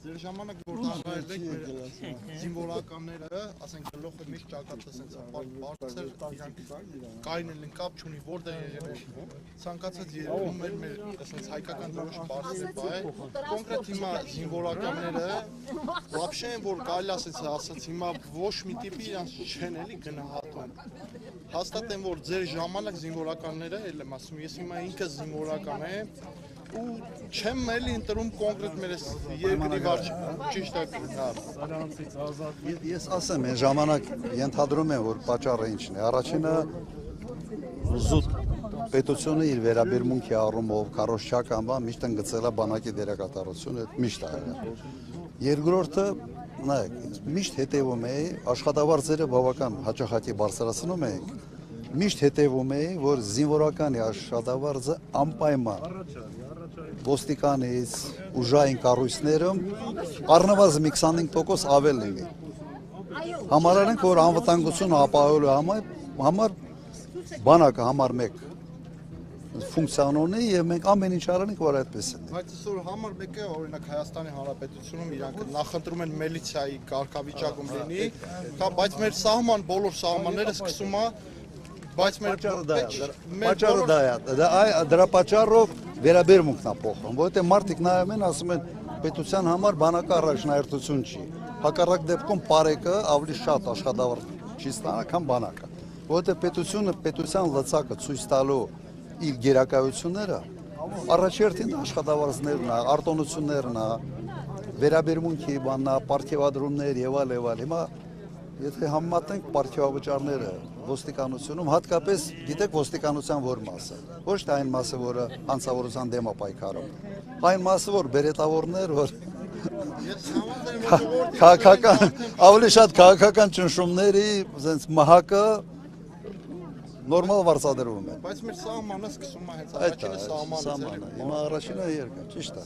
Ձեր ժամանակ որ հարցրել եք մեր զինվորականները, ասենք գլոխը միշտ ճակատը սենց բարձր, իրանք կային են կապ չունի, որտեղ եղել են։ Ցանկացած երևում էր մեր ասենց հայկական դրոշը բարձր է, կոնկրետ հիմա զինվորականները вообще որ կարելի ասած հիմա ոչ մի տիպի իրանք չեն էլի գնահատում։ Հաստատ են որ ձեր ժամանակ զինվորականները, էլ եմ ասում, ես հիմա ինքս զինվորական եմ ու չեմ էլի ընտրում կոնկրետ մեր երկրի վարչ ճիշտ է։ Ես ասեմ, այն ժամանակ ենթադրում եմ, որ պատճառը ինչն է։ Առաջինը զուտ պետությունը իր վերաբերմունքի առումով քարոզչական բան միշտ ընդգծել է բանակի դերակատարությունը, միշտ ա։ Երկրորդը, նայեք, միշտ հետևում է աշխատավարձերը բավական հաճախակի բարձրացնում ենք, միշտ հետևում է, որ զինվորականի աշխատավարձը անպայման ոստիկանից ուժային կառույցներում առնվազն մի 25% ավել լինի։ Համարել ենք, որ անվտանգությունը ապահովելու համար բանակը համար 1 ֆունկցիան ունի եւ մենք ամեն ինչ արել ենք, որ այդպես է։ Բայց այսօր համար 1-ը օրինակ Հայաստանի Հանրապետությունում իրանք նախընտրում են միլիցիայի կարգավիճակում լինի, բայց մեր սահման բոլոր սահմանները սկսում է բայց մեր պատճառը դա է, դրա պատճառով վերաբերմունքն է փոխվում, որովհետեւ մարդիկ նայում են, ասում են պետության համար բանակը առաջնահերթություն չի։ Հակառակ դեպքում բարեկը ավելի շատ աշխատավարձ չի ստանա, քան բանակը, որովհետեւ պետության լծակը ցույց տալու իր գերակայությունները առաջերտին աշխատավարձներն է, արտոնություններն է, վերաբերմունքի բանն է, պարգևադրումներ եւ այլ։ Հիմա եթե համեմատենք պարգևավճարները ոստիկանությունում, հատկապես գիտեք ոստիկանության որ մասը, ոչ թե այն մասը, որը հանցավորության դեմ է պայքարում, այն մասը, որ բերետավորներ, որ ավելի շատ քաղաքական ճնշումների մահակը նորմալ վարձատրվում է։ Բայց մեր սահմանը սկսում է հենց առաջինը սահմանը։ Հիմա առաջինը երկը, ճիշտ է։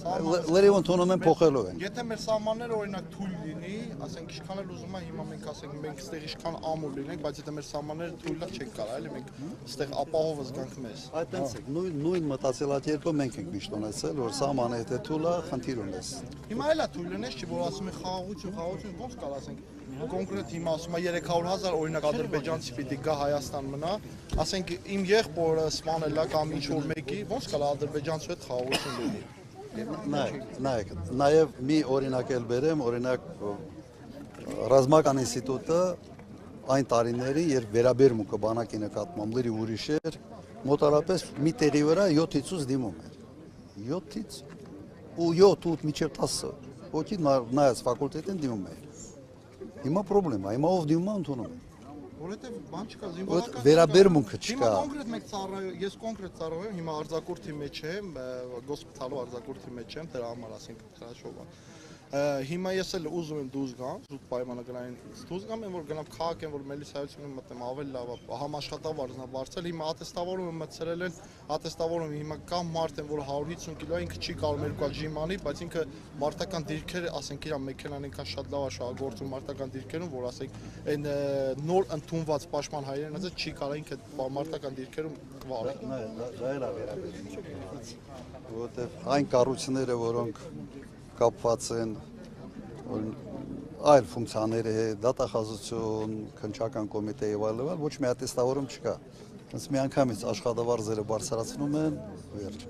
Լրիվ ընդունում են փոխելու են։ Եթե մեր սահմանները օրինակ թույլ լինի, ասենք ինչքան էլ ուզում է հիմա մենք ասենք մենք այստեղ ինչքան ամուր լինենք, բայց եթե մեր սահմանները թույլ չենք կարող, էլի մենք այստեղ ապահովը զգանք մեզ։ Այդպես է, նույն մտածելակերպը մենք ենք միշտ ունեցել, որ սահմանը եթե թույլ է, խնդիր ունես։ Հիմա էլ է թույլ ունես, չի որ ասում են խաղաղություն, ոնց կարող ասենք կոնկրետ հիմա ասում է 300,000 օրինակ ադրբեջանցի պիտի գա Հայաստան մնա, ասենք իմ եղբորը սպանել է կամ ինչ որ մեկի, ոնց կարող ադրբեջանցու հետ խաղաղություն լինի։ Նայեք, նաև մի օրինակ էլ բերեմ, օրինակ ռազմական ինստիտուտը այն տարիների, երբ վերաբերմունքը բանակի նկատմամբ լրիվ ուրիշ էր, մոտարապես մի տեղի վրա 7-ից 8 դիմում էր։ 7-ից ու 7-8 մինչև 10 հոգի նայած ֆակուլտետին դիմում էր։ Հիմա պրոբլեմ է, հիմա ով դիմում է ընդունում է։ Որովհետև բան չկա, զինվորական վերաբերմունքը չկա։ Հիմա կոնկրետ մեկ ծառայում, ես կոնկրետ ծառայում, հիմա արձակուրդի մեջ եմ, գոսպիտալու արձակուրդի մեջ եմ, դրա համար ասենք հրաշով է։ Հիմա ես էլ ուզում եմ դուրս գամ, զուտ պայմանագրային դուրս գամ, որ գնամ քաղաք եմ, որ միլիցիայությունում մտնեմ, ավելի լավ է, համաշխատավարձն է բարձրացել, հիմա ատեստավորումը մտցրել են, ատեստավորումը հիմա կա մարդ են, որ 150 կիլո է, ինքը չի կարող երկու հատ ժիմ անի, բայց ինքը մարտական դիրքեր, ասենք իր մեքենան այնքան շատ լավ է շահագործում մարտական դիրքերում, որ ասենք այն նոր ընդունված պաշտպան հայրենիքը չի կարող ինքը մարտական դիրքերում վարել։ Դա էլ է վերաբերվում։ Որովհետև այն կառույցները, որոնք կապված են այլ ֆունկցիաների հետ, դատախազություն, քննչական կոմիտե եւ այլն, ոչ մի ատեստավորում չկա։ Հենց միանգամից աշխատավարձերը բարձրացնում են, վերջ։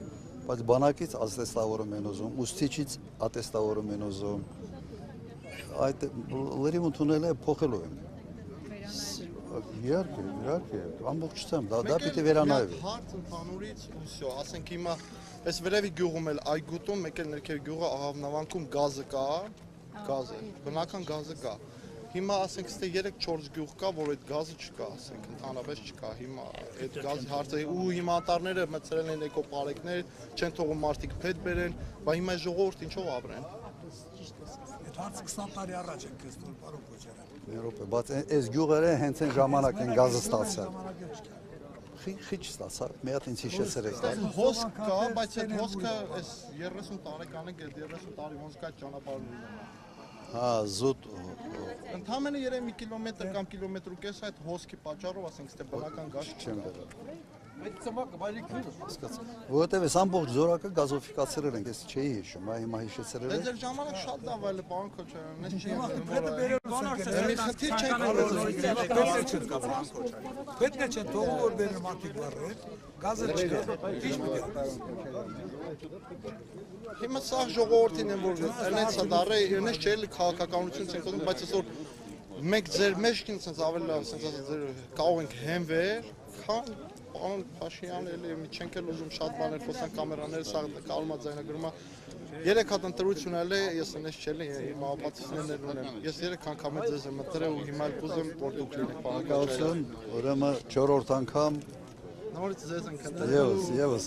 Բայց բանակից ատեստավորում են ուզում, ուսուցիչից ատեստավորում են ուզում։ Այդ լրիվ ընդունել է փոխելու են։ Իհարկե, ամբողջությամբ դա պիտի վերանայվի։ Հարց ընդհանուրից ու всё, ասենք հիմա այս վերևի գյուղում էլ այգուտում, մեկ էլ ներքև գյուղը Աղավնավանքում գազը կա, գազը, բնական գազը կա։ Հիմա ասենք ստե 3-4 գյուղ կա, որ այդ գազը չկա, ասենք ընդհանրապես չկա։ Հիմա այդ գազի հարցը ու հիմա անտառները մտցրել են էկոպարեկներ, չեն թողում մարդիկ փետ բերեն, բայց հիմա ժողովուրդ ինչով ապրեն։ Այդ հարցը 20 տարի առաջ ենք տեսնում, պարոն Քոչարյան։ Բայց այս գյուղերը հենց այն ժամանակ են գազը ստացել։ Խիչ ստացա, մի հատ ինձ հիշեցրեք։ Հոսք կա, բայց այդ հոսքը այս 30 տարեկան է, 30 տարի ոնց կա ճանապարհն ունենա։ Հա, զուտ Ընդամենը երևի մի կիլոմետր կամ կիլոմետր ու կես այդ հոսքի պատճառով, ասենք, ստե բնական գազ չեմ վերել։ Որովհետև այս ամբողջ զորակը գազոֆիկացրել են, ես չէի հիշում, հիմա հիշեցրել Դե եմ։ ձեր ժամանակ շատ լավ այլ պարոն Քոչարյան, ես չի Պետը բերելուց են Մի խնդիր չեք Պետք է չեն թողում որ բերեն մարդիկ վառել, գազը չկա, ինչ պետք է։ Հիմա սա ժողովրդին են որ այնց է դարը, այնց չէ էլի քաղաքականություն ցենք խոսում, բայց այսօր մենք ձեր մեջքին ցենց ավելի լավ ցենց ձեր կարող ենք հենվեր, քան պարոն Փաշինյանը էլի մի չենք էլ ուզում շատ բաներ խոսան կամերաները սա կալմա ձայնագրումա 3 հատ ընտրություն էլ է, ես այնպես չելի իմ ապացույցներն ունեմ։ Ես 3 անգամ ձեզ եմ ընտրել ու հիմա ուզում որ դուք լինեք պարոն Քոչարյան։ Ուրեմն 4-րդ անգամ Նորից ձեզ ենք ընտրել։ եւս